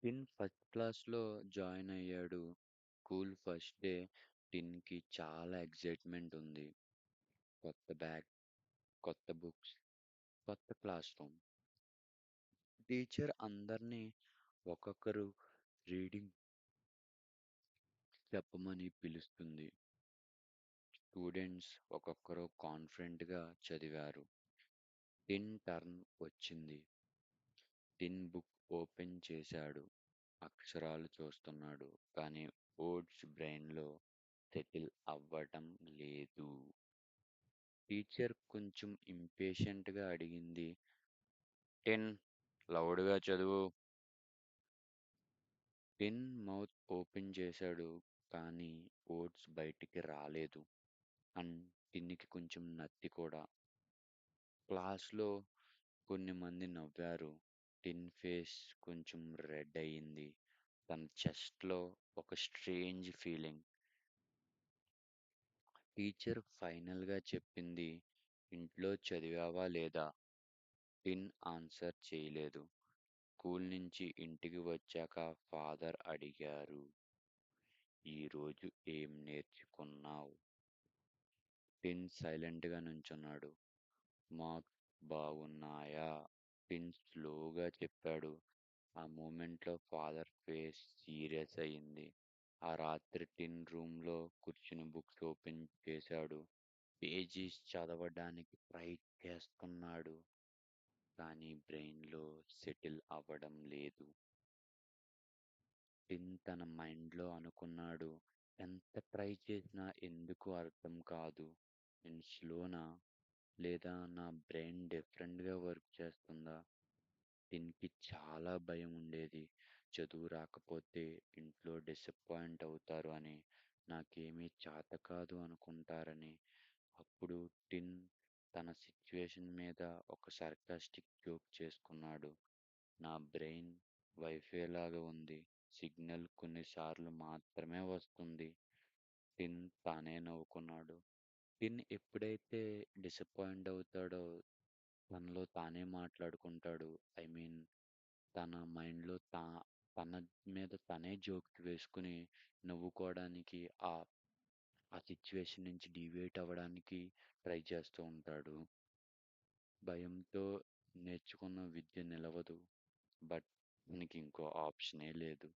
టిన్ first క్లాస్‌లో join అయ్యాడు. School first day. టిన్‌కి చాలా ఎక్సైట్‌మెంట్ ఉంది. కొత్త బ్యాగ్, కొత్త బుక్స్, కొత్త క్లాస్ రూమ్. టీచర్ అందరినీ ఒక్కొక్కరు రీడింగ్ చెప్పమని పిలుస్తుంది. స్టూడెంట్స్ ఒక్కొక్కరు కాన్ఫిడెంట్‌గా చదివారు. టిన్ టర్న్ వచ్చింది. టిన్ బుక్ ఓపెన్ చేశాడు. అక్షరాలు చూస్తున్నాడు. కానీ వర్డ్స్ బ్రెయిన్‌లో సెటిల్ అవ్వటం లేదు. టీచర్ కొంచెం ఇంపేషెంట్‌గా అడిగింది. టిన్ లౌడ్‌గా చదువు. టిన్ మౌత్ ఓపెన్ చేశాడు. కానీ వర్డ్స్ బయటికి రాలేదు. అండ్ టిన్‌కి కొంచెం నత్తి కూడా. క్లాస్‌లో కొన్ని మంది నవ్వారు. టిన్ ఫేస్ కొంచెం రెడ్ అయింది. తన చెస్ట్‌లో ఒక స్ట్రేంజ్ ఫీలింగ్. టీచర్ ఫైనల్‌గా చెప్పింది, ఇంట్లో చదివావా లేదా? టిన్ ఆన్సర్ చేయలేదు. స్కూల్ నుంచి ఇంటికి వచ్చాక ఫాదర్ అడిగారు, ఈరోజు ఏం నేర్చుకున్నావ్? టిన్ సైలెంట్‌గా నుంచున్నాడు. మార్క్స్ బాగున్నాయా? టిన్ స్లోగా చెప్పాడు. ఆ మూమెంట్‌లో ఫాదర్ ఫేస్ సీరియస్ అయింది. ఆ రాత్రి టిన్ రూమ్‌లో కూర్చుని బుక్స్ ఓపెన్ చేశాడు. పేజీస్ చదవడానికి ట్రై చేస్తున్నాడు. కానీ బ్రెయిన్‌లో సెటిల్ అవ్వడం లేదు. టిన్ తన మైండ్‌లో అనుకున్నాడు. ఎంత ట్రై చేసినా ఎందుకు అర్థం కాదు. నేను స్లోనా? లేదా నా బ్రెయిన్ డిఫరెంట్‌గా వర్క్ చేస్తుందా? టిన్‌కి చాలా భయం ఉండేది. చదువు రాకపోతే ఇంట్లో డిసప్పాయింట్ అవుతారు అని, నాకేమీ చేతకాదు అనుకుంటారని. అప్పుడు టిన్ తన సిట్యుయేషన్ మీద ఒక సర్కాస్టిక్ జోక్ చేసుకున్నాడు. నా బ్రెయిన్ వైఫై లాగా ఉంది. సిగ్నల్ కొన్నిసార్లు మాత్రమే వస్తుంది. టిన్ తానే నవ్వుకున్నాడు. టిన్ ఎప్పుడైతే డిసప్పాయింట్ అవుతాడో తనలో తానే మాట్లాడుకుంటాడు. ఐ మీన్ తన మైండ్‌లో తన మీద తనే జోక్స్ వేసుకొని నవ్వుకోవడానికి ఆ సిట్యుయేషన్ నుంచి డీవియేట్ అవ్వడానికి ట్రై చేస్తూ ఉంటాడు. భయంతో నేర్చుకున్న విద్య నిలవదు. బట్ మనకి ఇంకో ఆప్షనే లేదు.